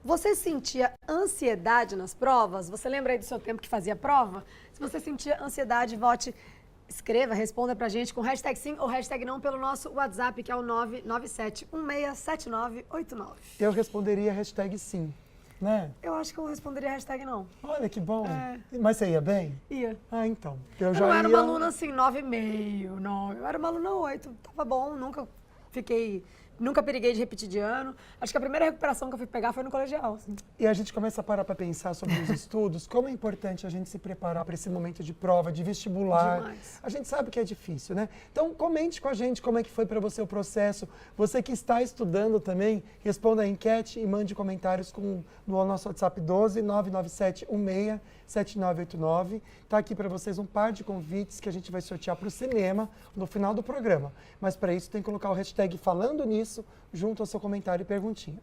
Você sentia ansiedade nas provas? Você lembra aí do seu tempo que fazia prova? Se você sentia ansiedade, vote, escreva, responda pra gente com hashtag sim ou hashtag não pelo nosso WhatsApp, que é o 997167989. Eu responderia hashtag sim, né? Eu acho que eu responderia hashtag não. Olha que bom. É. Mas você ia bem? Ia. Ah, então. Eu já não era ia... uma aluna assim, 9,5, não. Eu era uma aluna 8. Tava bom, nunca periguei de repetir de ano. Acho que a primeira recuperação que eu fui pegar foi no colegial. Assim. E a gente começa a parar para pensar sobre os estudos, como é importante a gente se preparar para esse momento de prova, de vestibular. Demais. A gente sabe que é difícil, né? Então, comente com a gente como é que foi para você o processo. Você que está estudando também, responda a enquete e mande comentários no nosso WhatsApp 12 997 16 7989. Está aqui para vocês um par de convites que a gente vai sortear para o cinema no final do programa. Mas para isso tem que colocar o hashtag falando nisso junto ao seu comentário e perguntinha.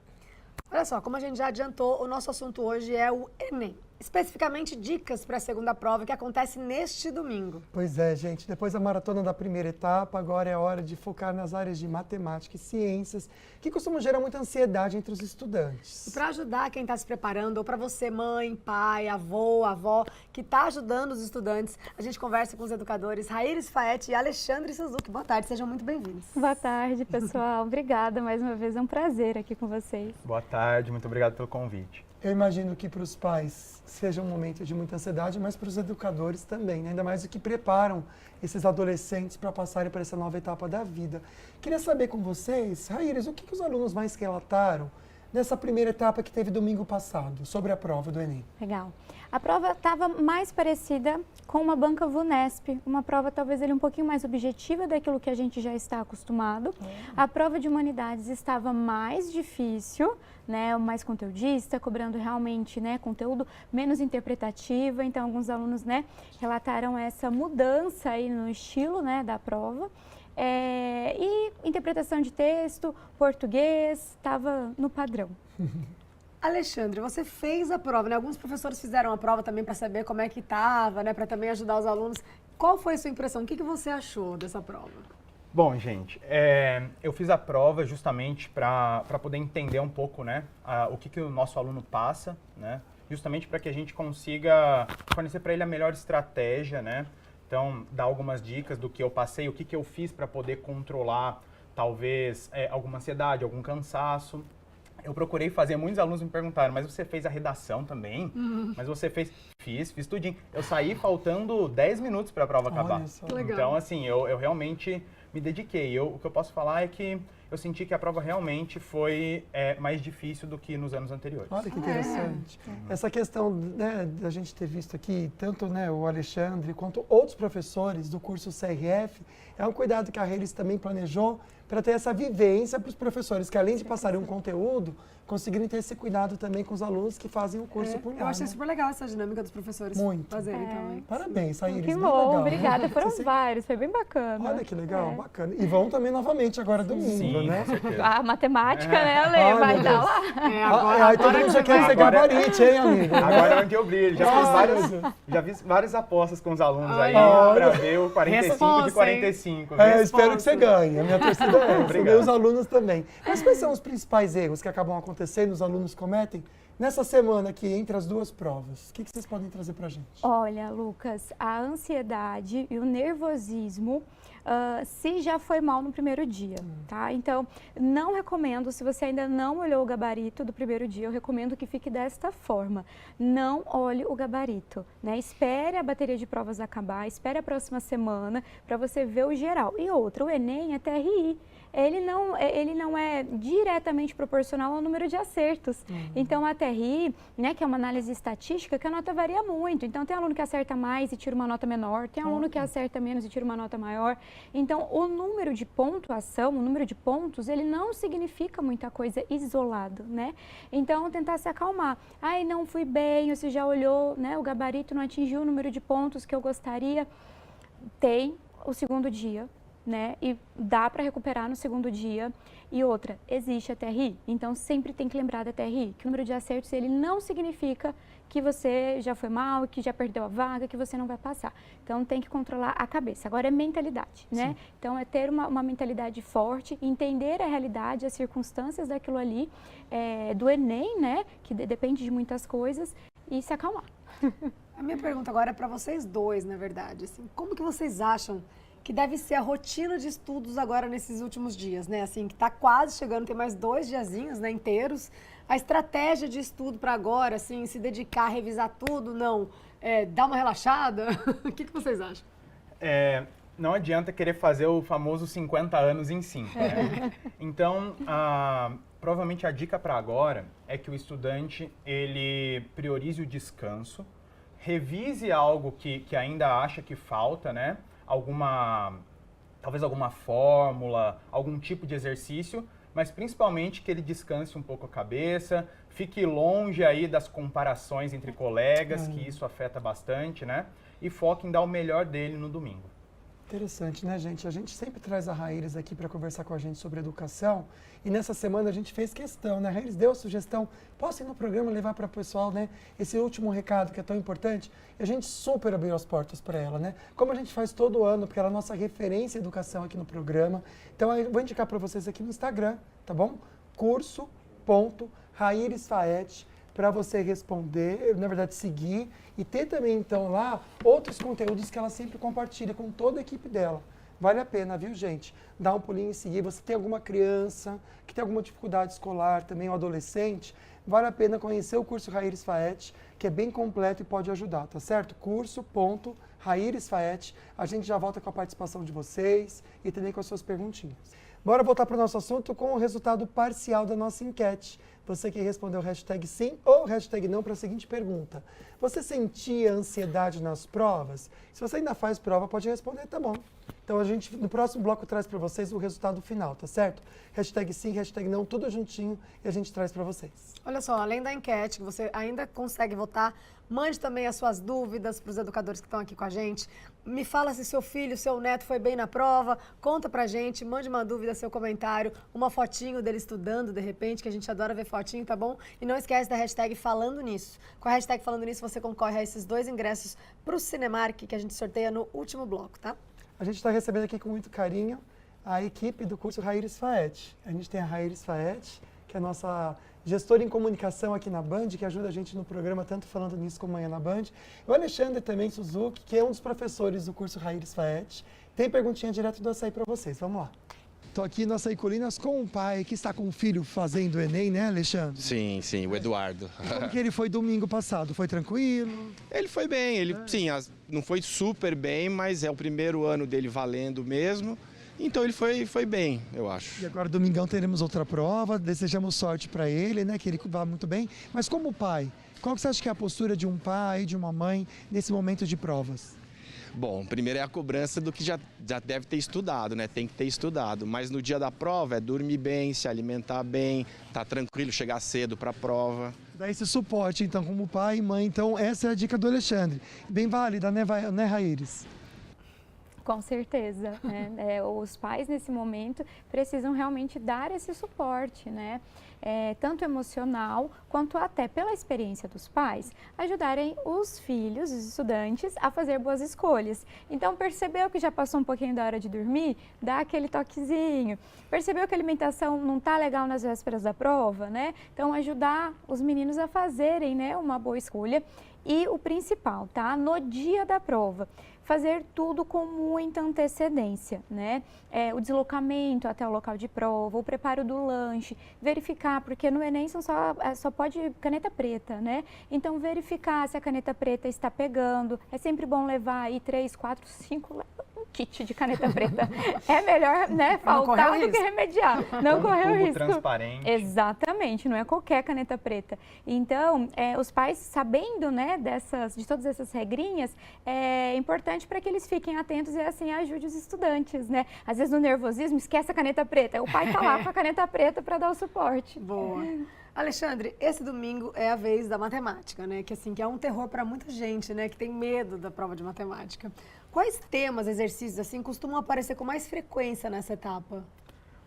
Olha só, como a gente já adiantou, o nosso assunto hoje é o Enem. Especificamente dicas para a segunda prova que acontece neste domingo. Pois é, gente. Depois da maratona da primeira etapa, agora é hora de focar nas áreas de matemática e ciências, que costumam gerar muita ansiedade entre os estudantes. E para ajudar quem está se preparando, ou para você, mãe, pai, avô, avó, que está ajudando os estudantes, a gente conversa com os educadores Raíris Faete e Alexandre Suzuki. Boa tarde, sejam muito bem-vindos. Boa tarde, pessoal. Obrigada mais uma vez, é um prazer aqui com vocês. Boa tarde, muito obrigado pelo convite. Eu imagino que para os pais seja um momento de muita ansiedade, mas para os educadores também, né? Ainda mais o que preparam esses adolescentes para passarem por essa nova etapa da vida. Queria saber com vocês, Raíris, o que os alunos mais relataram nessa primeira etapa que teve domingo passado, sobre a prova do Enem? Legal. A prova estava mais parecida com uma banca VUNESP, uma prova talvez um pouquinho mais objetiva daquilo que a gente já está acostumado. A prova de humanidades estava mais difícil, né, mais conteudista, cobrando realmente, né, conteúdo menos interpretativo. Então, alguns alunos, né, relataram essa mudança aí no estilo, né, da prova. E interpretação de texto, português, estava no padrão. Alexandre, você fez a prova, né? Alguns professores fizeram a prova também para saber como é que estava, né? Para também ajudar os alunos. Qual foi a sua impressão? O que você achou dessa prova? Bom, gente, eu fiz a prova justamente para poder entender um pouco, né, o que o nosso aluno passa, né? Justamente para que a gente consiga fornecer para ele a melhor estratégia, né? Então, dar algumas dicas do que eu passei, o que eu fiz para poder controlar, talvez, alguma ansiedade, algum cansaço. Eu procurei fazer, muitos alunos me perguntaram, mas você fez a redação também? Mas você fez? Fiz tudinho. Eu saí faltando 10 minutos para a prova acabar. Então, assim, eu realmente me dediquei. O que eu posso falar é que eu senti que a prova realmente foi mais difícil do que nos anos anteriores. Olha que interessante. Essa questão, né, da gente ter visto aqui, tanto, né, o Alexandre quanto outros professores do curso CRF, é um cuidado que a Raíris também planejou para ter essa vivência para os professores, que além de passarem um conteúdo, conseguirem ter esse cuidado também com os alunos que fazem o curso por lá. Eu achei super legal essa dinâmica dos professores fazerem também. Parabéns, Raíris. Que bem bom, legal, obrigada. né? Foram vários, foi bem bacana. Olha que legal, bacana. E vão também novamente agora domingo, Sim, né? com certeza. A matemática, né, Ale? Vai dar lá. Aí todo mundo já quer ser gabarite, hein, amigo? Agora é onde eu brilho. Já fiz várias apostas com os alunos aí para ver o 45 de 45. Eu espero que você ganhe. A minha torcida é essa. Obrigado. Os alunos também. Mas quais são os principais erros que acabam acontecendo, os alunos cometem nessa semana aqui, entre as duas provas? O que vocês podem trazer pra gente? Olha, Lucas, a ansiedade e o nervosismo, se já foi mal no primeiro dia, tá? Então, não recomendo, se você ainda não olhou o gabarito do primeiro dia, eu recomendo que fique desta forma. Não olhe o gabarito, né? Espere a bateria de provas acabar, espere a próxima semana para você ver o geral. E outra, o Enem é TRI. Ele não é diretamente proporcional ao número de acertos. Então, a TRI, né, que é uma análise estatística, que a nota varia muito. Então, tem aluno que acerta mais e tira uma nota menor, tem aluno que acerta menos e tira uma nota maior. Então, o número de pontuação, o número de pontos, ele não significa muita coisa isolado, né? Então, tentar se acalmar. Ai, não fui bem, você já olhou, né, o gabarito não atingiu o número de pontos que eu gostaria. Tem o segundo dia. né? E dá para recuperar no segundo dia. E outra, existe a TRI, então sempre tem que lembrar da TRI, que o número de acertos ele não significa que você já foi mal, que já perdeu a vaga, que você não vai passar. Então tem que controlar a cabeça. Agora é mentalidade, né? Sim. Então é ter uma mentalidade forte, entender a realidade, as circunstâncias daquilo ali, do Enem, né? Que depende de muitas coisas, e se acalmar. A minha pergunta agora é para vocês dois, na verdade. Assim, como que vocês acham que deve ser a rotina de estudos agora nesses últimos dias, né? Assim, que está quase chegando, tem mais 2 diazinhos, né, inteiros. A estratégia de estudo para agora, assim, se dedicar, revisar tudo, não, dar uma relaxada? O que vocês acham? Não adianta querer fazer o famoso 50 anos em 5, né? Então, provavelmente a dica para agora é que o estudante, ele priorize o descanso, revise algo que ainda acha que falta, né? Talvez alguma fórmula, algum tipo de exercício, mas principalmente que ele descanse um pouco a cabeça, fique longe aí das comparações entre colegas, que isso afeta bastante, né? E foque em dar o melhor dele no domingo. Interessante, né, gente? A gente sempre traz a Raíris aqui para conversar com a gente sobre educação. E nessa semana a gente fez questão, né? A Raíris deu a sugestão, posso ir no programa levar para o pessoal, né? Esse último recado que é tão importante. E a gente super abriu as portas para ela, né? Como a gente faz todo ano, porque ela é a nossa referência em educação aqui no programa. Então eu vou indicar para vocês aqui no Instagram, tá bom? curso.rairisfaete, para você responder, na verdade seguir, e ter também então lá outros conteúdos que ela sempre compartilha com toda a equipe dela. Vale a pena, viu, gente? Dá um pulinho e seguir. Você tem alguma criança que tem alguma dificuldade escolar, também um adolescente, vale a pena conhecer o curso Raíris Faete, que é bem completo e pode ajudar, tá certo? curso.rairisfaete. A gente já volta com a participação de vocês e também com as suas perguntinhas. Bora voltar para o nosso assunto com o resultado parcial da nossa enquete. Você que respondeu hashtag sim ou hashtag não para a seguinte pergunta. Você sentia ansiedade nas provas? Se você ainda faz prova, pode responder, tá bom. Então a gente, no próximo bloco, traz para vocês o resultado final, tá certo? Hashtag sim, hashtag não, tudo juntinho e a gente traz para vocês. Olha só, além da enquete, que você ainda consegue votar, mande também as suas dúvidas para os educadores que estão aqui com a gente. Me fala se seu filho, seu neto foi bem na prova, conta pra gente, mande uma dúvida, seu comentário, uma fotinho dele estudando, de repente, que a gente adora ver fotinho, tá bom? E não esquece da hashtag Falando Nisso. Com a hashtag Falando Nisso, você concorre a esses 2 ingressos para o Cinemark, que a gente sorteia no último bloco, tá? A gente está recebendo aqui com muito carinho a equipe do curso Raíris Faete. A gente tem a Raíris Faete, que é a nossa gestora em comunicação aqui na Band, que ajuda a gente no programa, tanto Falando Nisso como Manhã na Band. O Alexandre também, Suzuki, que é um dos professores do curso Raíris Faete. Tem perguntinha direto do Açaí para vocês, vamos lá. Estou aqui no Açaí Colinas com um pai que está com um filho fazendo o Enem, né, Alexandre? Sim, o Eduardo. Como que ele foi domingo passado? Foi tranquilo? Ele foi bem, sim, não foi super bem, mas é o primeiro ano dele valendo mesmo. Então ele foi bem, eu acho. E agora domingão teremos outra prova, desejamos sorte para ele, né, que ele vá muito bem. Mas como pai, qual que você acha que é a postura de um pai, de uma mãe, nesse momento de provas? Bom, primeiro é a cobrança do que já deve ter estudado, né? Tem que ter estudado. Mas no dia da prova é dormir bem, se alimentar bem, tá tranquilo, chegar cedo para a prova. Dá esse suporte, então, como pai e mãe. Então, essa é a dica do Alexandre. Bem válida, né, Raíris? Com certeza, né? Os pais nesse momento precisam realmente dar esse suporte, né? Tanto emocional quanto até pela experiência dos pais, ajudarem os filhos, os estudantes, a fazer boas escolhas. Então, percebeu que já passou um pouquinho da hora de dormir? Dá aquele toquezinho. Percebeu que a alimentação não está legal nas vésperas da prova, né? Então, ajudar os meninos a fazerem, né, uma boa escolha. E o principal, tá? No dia da prova, fazer tudo com muita antecedência, né? O deslocamento até o local de prova, o preparo do lanche, verificar, porque no Enem só pode caneta preta, né? Então, verificar se a caneta preta está pegando. É sempre bom levar aí 3, 4, 5, um kit de caneta preta. É melhor, né, faltar do que remediar. Não correr o risco. Transparente. Exatamente, não é qualquer caneta preta. Então, os pais, sabendo, né, de todas essas regrinhas, é importante para que eles fiquem atentos e assim ajude os estudantes, né? Às vezes no nervosismo esquece a caneta preta, o pai tá lá com a caneta preta para dar o suporte. Boa. Alexandre, esse domingo é a vez da matemática, né? Que assim, que é um terror para muita gente, né? Que tem medo da prova de matemática. Quais temas, exercícios, assim, costumam aparecer com mais frequência nessa etapa?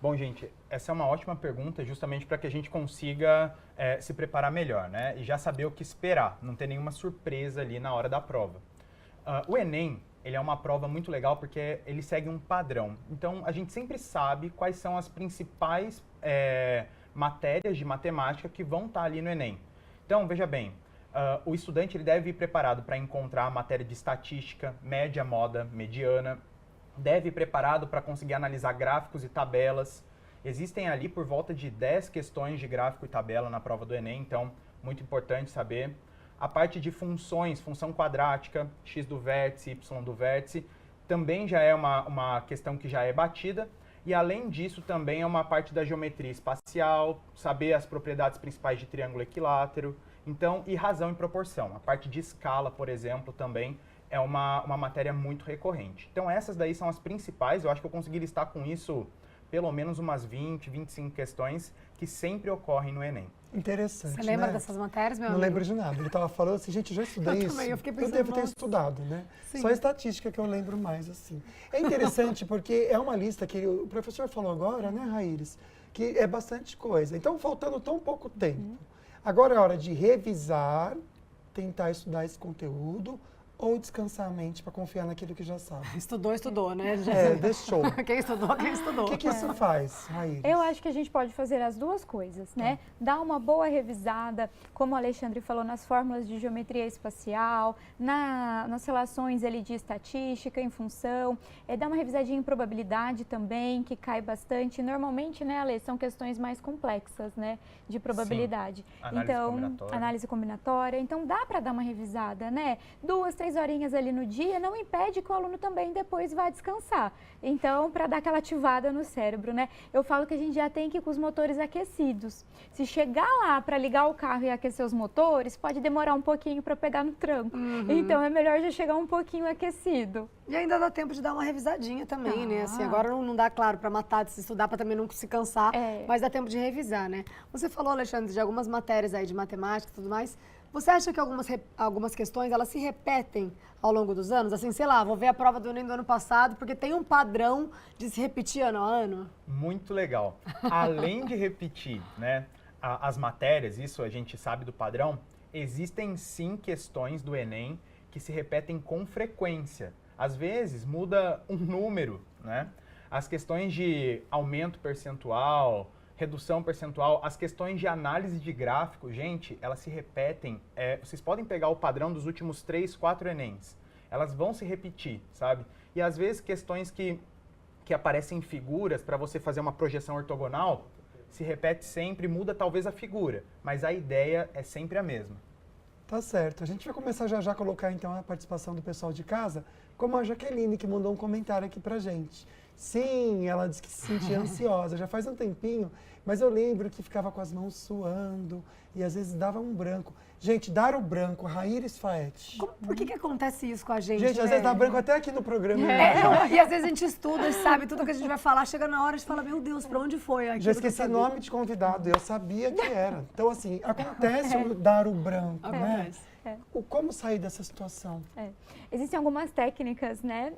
Bom, gente, essa é uma ótima pergunta justamente para que a gente consiga se preparar melhor, né? E já saber o que esperar, não ter nenhuma surpresa ali na hora da prova. O Enem, ele é uma prova muito legal porque ele segue um padrão. Então, a gente sempre sabe quais são as principais matérias de matemática que vão estar ali no Enem. Então, veja bem, o estudante ele deve ir preparado para encontrar a matéria de estatística, média, moda, mediana, deve ir preparado para conseguir analisar gráficos e tabelas. Existem ali por volta de 10 questões de gráfico e tabela na prova do Enem, então muito importante saber. A parte de funções, função quadrática, x do vértice, y do vértice, também já é uma questão que já é batida. E além disso também é uma parte da geometria espacial, saber as propriedades principais de triângulo equilátero, então, e razão e proporção. A parte de escala, por exemplo, também é uma matéria muito recorrente. Então essas daí são as principais, eu acho que eu consegui listar com isso pelo menos umas 20, 25 questões que sempre ocorrem no Enem. Interessante, Você lembra né? dessas matérias, meu Não amigo? lembro de nada. Ele estava falando assim, gente, eu já estudei Eu isso. também, eu fiquei Eu pensando, devo ter nossa. estudado, né? Sim. Só a estatística que eu lembro mais, assim. É interessante porque é uma lista que o professor falou agora, né, Raíris? Que é bastante coisa. Então, faltando tão pouco tempo. Agora é hora de revisar, tentar estudar esse conteúdo ou descansar a mente para confiar naquilo que já sabe. Estudou, né? Deixou. Quem estudou, quem estudou. O que isso faz, Raíris? Eu acho que a gente pode fazer as duas coisas, né? Dar uma boa revisada, como o Alexandre falou, nas fórmulas de geometria espacial, nas relações ali de estatística, em função, dar uma revisadinha em probabilidade também, que cai bastante. Normalmente, né, Ale, são questões mais complexas, né, de probabilidade. Sim. Análise combinatória. Então, dá para dar uma revisada, né? 2, 3 horinhas ali no dia, não impede que o aluno também depois vá descansar. Então, para dar aquela ativada no cérebro, né? Eu falo que a gente já tem que ir com os motores aquecidos. Se chegar lá para ligar o carro e aquecer os motores, pode demorar um pouquinho para pegar no tranco. Então, é melhor já chegar um pouquinho aquecido. E ainda dá tempo de dar uma revisadinha também, né? Assim, agora não dá, claro, para matar de se estudar, para também não se cansar, mas dá tempo de revisar, né? Você falou, Alexandre, de algumas matérias aí de matemática e tudo mais. Você acha que algumas questões, elas se repetem ao longo dos anos? Assim, sei lá, vou ver a prova do Enem do ano passado, porque tem um padrão de se repetir ano a ano? Muito legal. Além de repetir, né, as matérias, isso a gente sabe do padrão, existem sim questões do Enem que se repetem com frequência. Às vezes muda um número, né? As questões de aumento percentual, redução percentual, as questões de análise de gráfico, gente, elas se repetem. Vocês podem pegar o padrão dos últimos 3, 4 Enems. Elas vão se repetir, sabe? E às vezes questões que aparecem em figuras para você fazer uma projeção ortogonal, se repete sempre, muda talvez a figura, mas a ideia é sempre a mesma. Tá certo. A gente vai começar já a colocar então a participação do pessoal de casa, como a Jaqueline, que mandou um comentário aqui pra gente. Sim, ela disse que se sentia ansiosa, já faz um tempinho, mas eu lembro que ficava com as mãos suando e às vezes dava um branco. Gente, dar o branco, Raíris Faete. Por que acontece isso com a gente, Gente, às vezes dá branco até aqui no programa. E às vezes a gente estuda e sabe tudo que a gente vai falar, chega na hora e fala, meu Deus, pra onde foi aquilo? Já esqueci o nome de convidado, eu sabia que era. Então, assim, acontece o dar o branco, né? Como sair dessa situação? Existem algumas técnicas, né,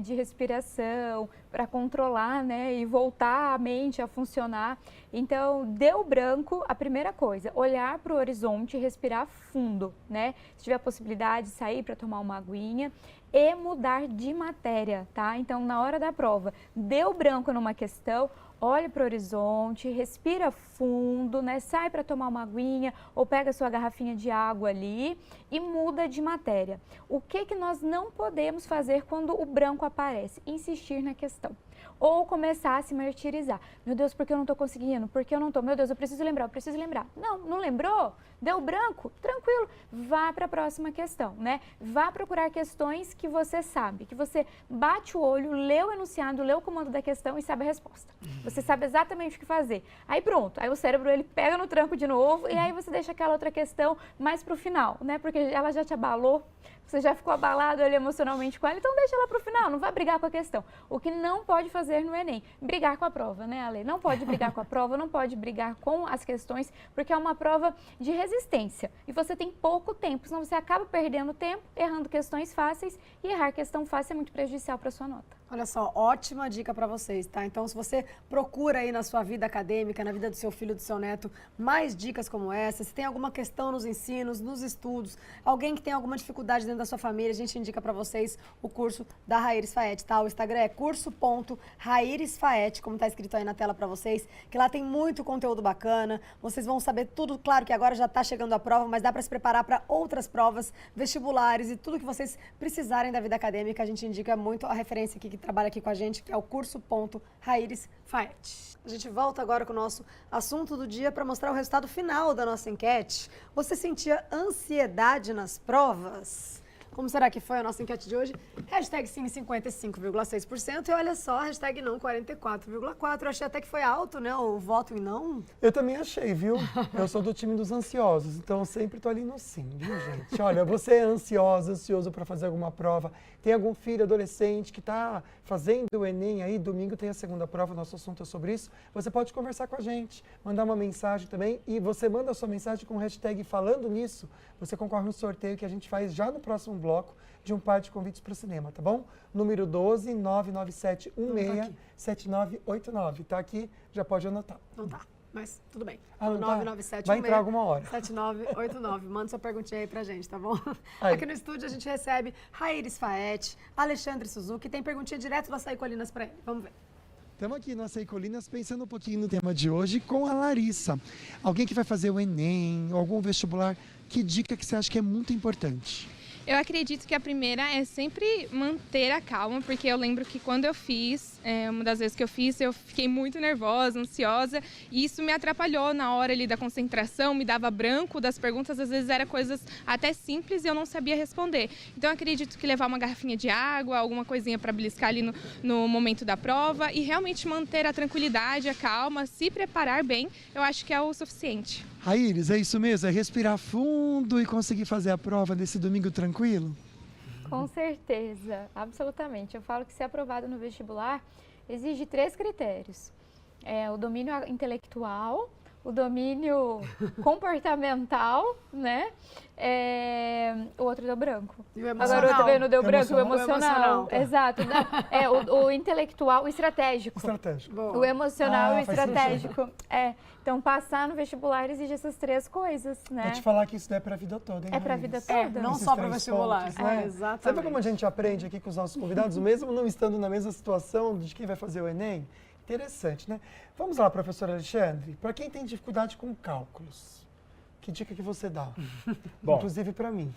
de respiração para controlar, né, e voltar a mente a funcionar. Então, deu branco, a primeira coisa, olhar para o horizonte e respirar fundo, né? Se tiver a possibilidade de sair para tomar uma aguinha e mudar de matéria, tá? Então, na hora da prova, deu branco numa questão, olhe para o horizonte, respira fundo, né? Sai para tomar uma aguinha ou pega sua garrafinha de água ali e muda de matéria. O que nós não podemos fazer quando o branco aparece? Insistir na questão. Ou começar a se martirizar. Meu Deus, por que eu não estou conseguindo? Por que eu não estou? Meu Deus, eu preciso lembrar, eu preciso lembrar. Não lembrou? Deu branco? Tranquilo. Vá para a próxima questão, né? Vá procurar questões que você sabe, que você bate o olho, lê o enunciado, lê o comando da questão e sabe a resposta. Você sabe exatamente o que fazer. Aí pronto, aí o cérebro ele pega no tranco de novo e aí você deixa aquela outra questão mais para o final, né? Porque ela já te abalou, você já ficou abalado ali emocionalmente com ela, então deixa ela para o final, não vai brigar com a questão. O que não pode pode fazer no Enem? Brigar com a prova, né, Ale? Não pode brigar com a prova, não pode brigar com as questões, porque é uma prova de resistência. E você tem pouco tempo, senão você acaba perdendo tempo, errando questões fáceis, e errar questão fácil é muito prejudicial para sua nota. Olha só, ótima dica para vocês, tá? Então, se você procura aí na sua vida acadêmica, na vida do seu filho, do seu neto, mais dicas como essa, se tem alguma questão nos ensinos, nos estudos, alguém que tem alguma dificuldade dentro da sua família, a gente indica para vocês o curso da Raíris Faete, tá? O Instagram é curso.rairisfaete, como tá escrito aí na tela para vocês, que lá tem muito conteúdo bacana, vocês vão saber tudo, claro que agora já tá chegando a prova, mas dá para se preparar para outras provas, vestibulares e tudo que vocês precisarem da vida acadêmica, a gente indica muito a referência aqui que trabalha aqui com a gente, que é o curso.rairisfaete. A gente volta agora com o nosso assunto do dia para mostrar o resultado final da nossa enquete. Você sentia ansiedade nas provas? Como será que foi a nossa enquete de hoje? Hashtag sim, 55,6%. E olha só, hashtag não, 44,4%. Eu achei até que foi alto, né, o voto em não. Eu também achei, viu? Eu sou do time dos ansiosos, então eu sempre tô ali no sim, viu, gente? Olha, você é ansiosa, ansioso para fazer alguma prova, tem algum filho adolescente que tá fazendo o Enem aí, domingo tem a segunda prova, nosso assunto é sobre isso, você pode conversar com a gente, mandar uma mensagem também, e você manda a sua mensagem com o hashtag falando nisso, você concorre no sorteio que a gente faz já no próximo bloco de um par de convites para o cinema, tá bom? Número 12 997 167989. Tá aqui, já pode anotar. Não tá, mas tudo bem. Não tá? 997 Vai entrar alguma hora. 7989. Manda sua perguntinha aí pra gente, tá bom? Aí. Aqui no estúdio a gente recebe Raíris Faete, Alexandre Suzuki, tem perguntinha direto do Açaí Colinas pra ele. Vamos ver. Estamos aqui no Açaí Colinas pensando um pouquinho no tema de hoje com a Larissa. Alguém que vai fazer o Enem, algum vestibular, que dica que você acha que é muito importante? Eu acredito que a primeira é sempre manter a calma, porque eu lembro que quando eu fiz, uma das vezes que eu fiz, eu fiquei muito nervosa, ansiosa, e isso me atrapalhou na hora ali da concentração, me dava branco das perguntas, às vezes eram coisas até simples e eu não sabia responder. Então eu acredito que levar uma garrafinha de água, alguma coisinha para beliscar ali no momento da prova e realmente manter a tranquilidade, a calma, se preparar bem, eu acho que é o suficiente. Raíris, é isso mesmo? É respirar fundo e conseguir fazer a prova nesse domingo tranquilo? Com certeza, absolutamente. Eu falo que ser aprovado no vestibular exige 3 critérios. O domínio intelectual, o domínio comportamental, né? O outro deu branco. E o emocional. Agora o outro não deu branco, o emocional. Exato. O intelectual, o estratégico. Estratégico. Bom, O emocional e o faz estratégico. Então, passar no vestibular exige essas 3 coisas, né? Vou te falar que isso não é pra vida toda, hein, É pra Raíris? vida toda. não Esses só para 3 vestibular. pontos, né? Exatamente. Sabe como a gente aprende aqui com os nossos convidados, mesmo não estando na mesma situação de quem vai fazer o Enem? Interessante, né? Vamos lá, professor Alexandre. Para quem tem dificuldade com cálculos, que dica que você dá? Bom, Inclusive para mim.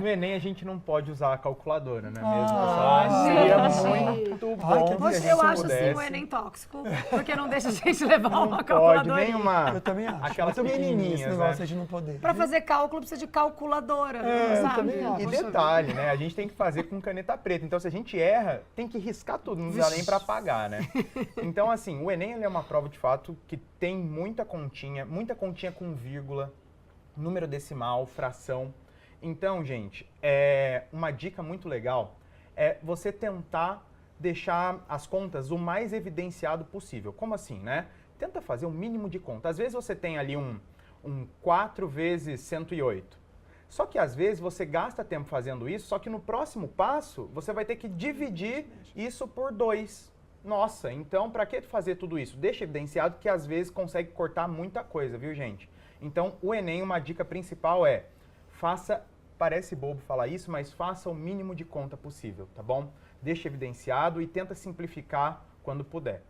no Enem a gente não pode usar a calculadora, né? Ah, Seria gente. muito Ai, bom que se a Poxa, gente eu acho pudesse. sim o Enem tóxico, porque não deixa a gente levar uma Não pode, calculadora. nem uma... Eu também acho. Aquelas eu também mimimi esse pequenininhas, negócio né? de não poder. Para fazer cálculo precisa de calculadora, eu sabe? também acho. E Poxa detalhe, né? A gente tem que fazer com caneta preta. Então, se a gente erra, tem que riscar tudo, não dá nem para apagar, né? Então, assim, o Enem ele é uma prova de fato que tem muita continha com vírgula, número decimal, fração. Então, gente, uma dica muito legal é você tentar deixar as contas o mais evidenciado possível. Como assim, né? Tenta fazer o mínimo de conta. Às vezes você tem ali um 4 vezes 108. Só que às vezes você gasta tempo fazendo isso, só que no próximo passo você vai ter que dividir isso por 2. Nossa, então para que fazer tudo isso? Deixa evidenciado que às vezes consegue cortar muita coisa, viu, gente? Então, o Enem, uma dica principal é parece bobo falar isso, mas faça o mínimo de conta possível, tá bom? Deixa evidenciado e tenta simplificar quando puder.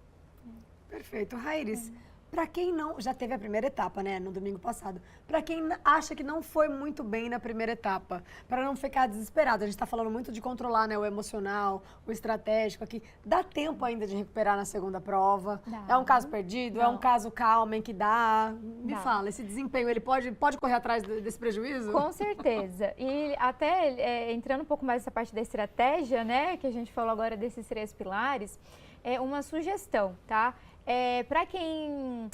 Perfeito. Raíris, para quem não... Já teve a primeira etapa, né, no domingo passado. Para quem acha que não foi muito bem na primeira etapa, para não ficar desesperado, a gente está falando muito de controlar, né, o emocional, o estratégico aqui. Dá tempo ainda de recuperar na segunda prova? Dá. É um caso perdido? É um caso calmo em que dá? Me Dá. fala, esse desempenho, ele pode correr atrás desse prejuízo? Com certeza. E até entrando um pouco mais nessa parte da estratégia, né, que a gente falou agora desses 3 pilares, uma sugestão, tá? Para quem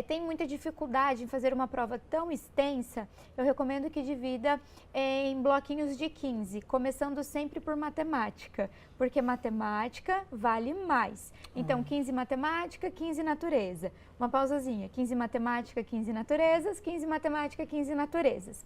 tem muita dificuldade em fazer uma prova tão extensa, eu recomendo que divida em bloquinhos de 15, começando sempre por matemática, porque matemática vale mais. Então, 15 matemática, 15 natureza. Uma pausazinha, 15 matemática, 15 naturezas, 15 matemática, 15 naturezas.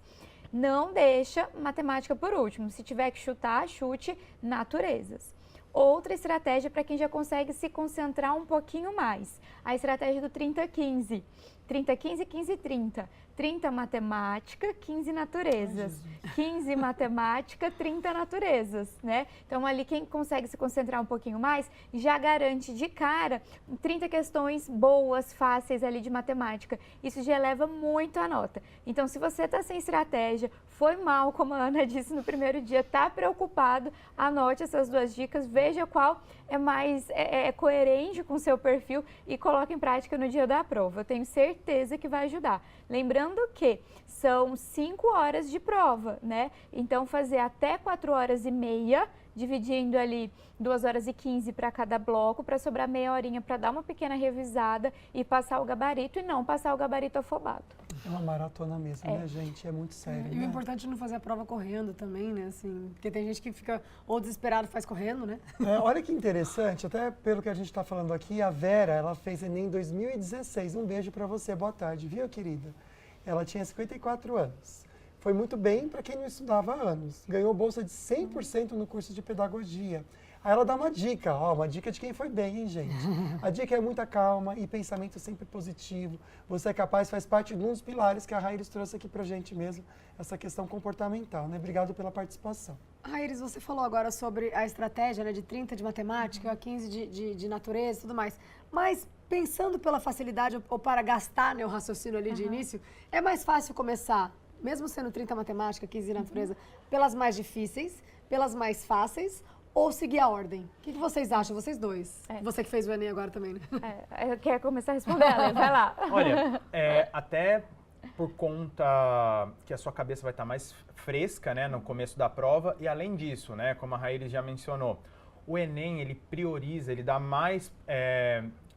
Não deixa matemática por último. Se tiver que chutar, chute naturezas. Outra estratégia para quem já consegue se concentrar um pouquinho mais. A estratégia do 30-15. 30-15, 15-30. 30 matemática, 15 naturezas. 15 matemática, 30 naturezas, né? Então, ali quem consegue se concentrar um pouquinho mais, já garante de cara 30 questões boas, fáceis ali de matemática. Isso já eleva muito a nota. Então, se você está sem estratégia, foi mal, como a Ana disse no primeiro dia, está preocupado, anote essas 2 dicas, veja qual é mais coerente com o seu perfil e coloque em prática no dia da prova. Eu tenho certeza que vai ajudar. Lembrando que são 5 horas de prova, né? Então, fazer até 4 horas e meia, dividindo ali 2 horas e 15 para cada bloco, para sobrar meia horinha para dar uma pequena revisada e passar o gabarito, e não passar o gabarito afobado. É uma maratona mesmo, né, gente? É muito sério, E o importante é não fazer a prova correndo também, né? Assim, porque tem gente que fica ou desesperado, faz correndo, né? Olha que interessante, até pelo que a gente está falando aqui, a Vera, ela fez Enem em 2016. Um beijo para você, boa tarde, viu, querida? Ela tinha 54 anos. Foi muito bem para quem não estudava há anos. Ganhou bolsa de 100% no curso de pedagogia. Aí ela dá uma dica, uma dica de quem foi bem, hein, gente? A dica é muita calma e pensamento sempre positivo. Você é capaz, faz parte de um dos pilares que a Raíris trouxe aqui pra gente mesmo, essa questão comportamental, né? Obrigado pela participação. Raíris, você falou agora sobre a estratégia, né, de 30 de matemática, 15 de natureza e tudo mais. Mas pensando pela facilidade ou para gastar, né, o raciocínio ali de início, é mais fácil começar, mesmo sendo 30 matemática, 15 de natureza, pelas mais difíceis, pelas mais fáceis, ou seguir a ordem? O que vocês acham, vocês dois? Você que fez o Enem agora também, né? Eu quero começar a responder, Alex, vai lá. Olha, até por conta que a sua cabeça vai estar mais fresca, né, no começo da prova, e além disso, né, como a Raíris já mencionou, o Enem, ele prioriza, ele dá mais...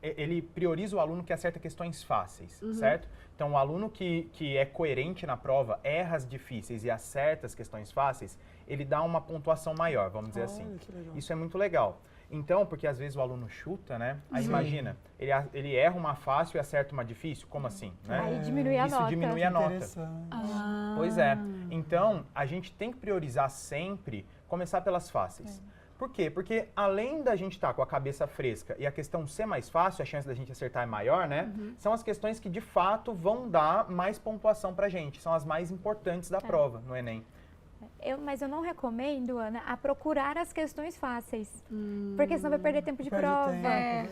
ele prioriza o aluno que acerta questões fáceis, certo? Então, o aluno que é coerente na prova, erra as difíceis e acerta as questões fáceis, ele dá uma pontuação maior, vamos dizer assim. Isso é muito legal. Então, porque às vezes o aluno chuta, né? Aí imagina, ele erra uma fácil e acerta uma difícil, como assim? Né? Aí diminui a nota. Isso diminui a nota. Pois é. Então, a gente tem que priorizar sempre, começar pelas fáceis. Por quê? Porque além da gente estar com a cabeça fresca e a questão ser mais fácil, a chance da gente acertar é maior, né? São as questões que de fato vão dar mais pontuação pra gente. São as mais importantes da prova no Enem. Mas eu não recomendo, Ana, a procurar as questões fáceis. Porque senão vai perder tempo de prova.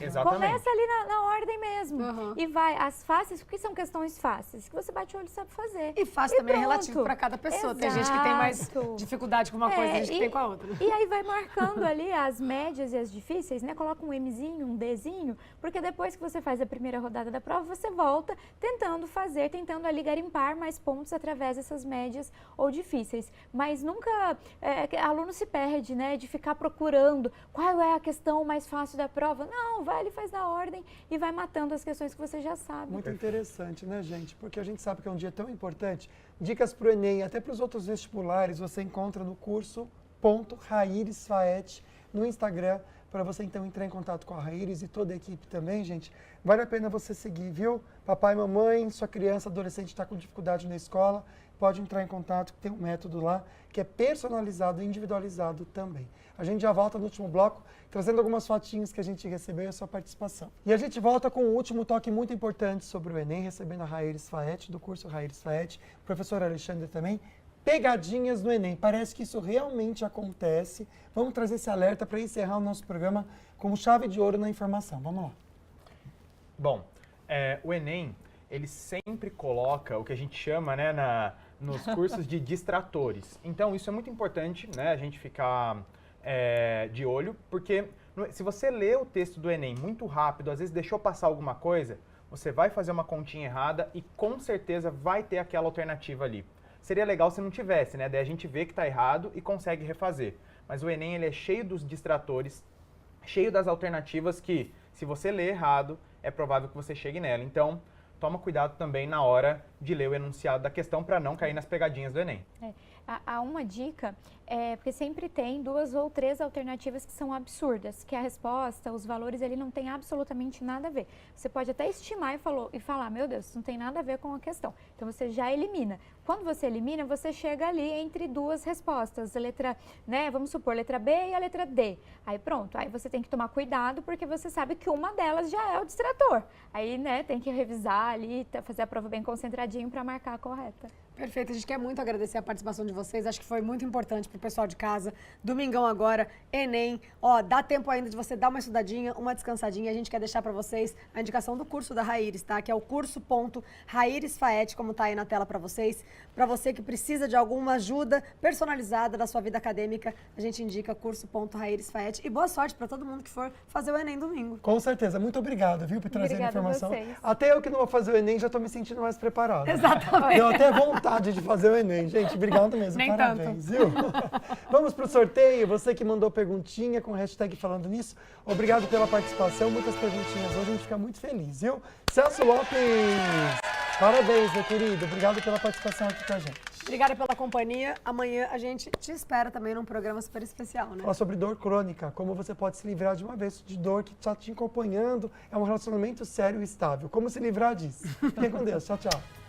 Exatamente. Começa ali na ordem mesmo. E vai, as fáceis, o que são questões fáceis? Que você bate o olho e sabe fazer. E fácil também é relativo para cada pessoa. Tem gente que tem mais dificuldade com uma coisa, tem gente que tem com a outra. E aí vai marcando ali as médias e as difíceis, né? Coloca um Mzinho, um Dzinho, porque depois que você faz a primeira rodada da prova, você volta tentando ali garimpar mais pontos através dessas médias ou difíceis. Mas nunca aluno se perde, né, de ficar procurando qual é a questão mais fácil da prova. Não, vai ali, faz na ordem e vai matando as questões que você já sabe. Muito interessante, né, gente? Porque a gente sabe que é um dia tão importante. Dicas para o Enem, até para os outros vestibulares, você encontra no curso.rairisfaet no Instagram, para você então entrar em contato com a Raíris e toda a equipe também, gente. Vale a pena você seguir, viu? Papai, mamãe, sua criança, adolescente está com dificuldade na escola, pode entrar em contato, que tem um método lá que é personalizado e individualizado também. A gente já volta no último bloco, trazendo algumas fotinhas que a gente recebeu e a sua participação. E a gente volta com um último toque muito importante sobre o Enem, recebendo a Raíris Faet, do curso Raíris Faet, professor Alexandre também. Pegadinhas no Enem, parece que isso realmente acontece. Vamos trazer esse alerta para encerrar o nosso programa como chave de ouro na informação. Vamos lá. Bom, o Enem, ele sempre coloca o que a gente chama, né, nos cursos de distratores. Então, isso é muito importante, né, a gente ficar de olho, porque se você lê o texto do Enem muito rápido, às vezes deixou passar alguma coisa, você vai fazer uma continha errada e com certeza vai ter aquela alternativa ali. Seria legal se não tivesse, né? Daí a gente vê que está errado e consegue refazer. Mas o Enem, ele é cheio dos distratores, cheio das alternativas que, Se você lê errado, é provável que você chegue nela. Então, toma cuidado também na hora de ler o enunciado da questão para não cair nas pegadinhas do Enem. Há uma dica, porque sempre tem 2 ou 3 alternativas que são absurdas, que a resposta, os valores, ele não tem absolutamente nada a ver. Você pode até estimar e falar, meu Deus, isso não tem nada a ver com a questão. Então, você já elimina. Quando você elimina, você chega ali entre 2 respostas, a letra, né, vamos supor, letra B e a letra D. Aí pronto, aí você tem que tomar cuidado, porque você sabe que uma delas já é o distrator. Aí, né, tem que revisar ali, fazer a prova bem concentradinho para marcar a correta. Perfeito, a gente quer muito agradecer a participação de vocês, acho que foi muito importante pro pessoal de casa. Domingão agora, Enem, ó, dá tempo ainda de você dar uma estudadinha, uma descansadinha. A gente quer deixar para vocês a indicação do curso da Raíris, tá? Que é o curso.rairisfaet, como tá aí na tela para vocês. Para você que precisa de alguma ajuda personalizada da sua vida acadêmica, a gente indica curso.rairisfaet. E boa sorte para todo mundo que for fazer o Enem domingo. Com certeza. Muito obrigado, viu, por trazer a Obrigada a informação. vocês. Até eu que não vou fazer o Enem já estou me sentindo mais preparado. Exatamente. Deu até vontade de fazer o Enem, gente. Obrigado mesmo. Nem Parabéns, viu? Vamos pro sorteio. Você que mandou perguntinha com hashtag falando nisso, obrigado pela participação. Muitas perguntinhas hoje, a gente fica muito feliz, viu? Celso Lopes, parabéns, meu querido. Obrigado pela participação aqui com a gente. Obrigada pela companhia. Amanhã a gente te espera também num programa super especial, né? Falar sobre dor crônica, como você pode se livrar de uma vez de dor que está te acompanhando. É um relacionamento sério e estável. Como se livrar disso? Fique com Deus. Tchau, tchau.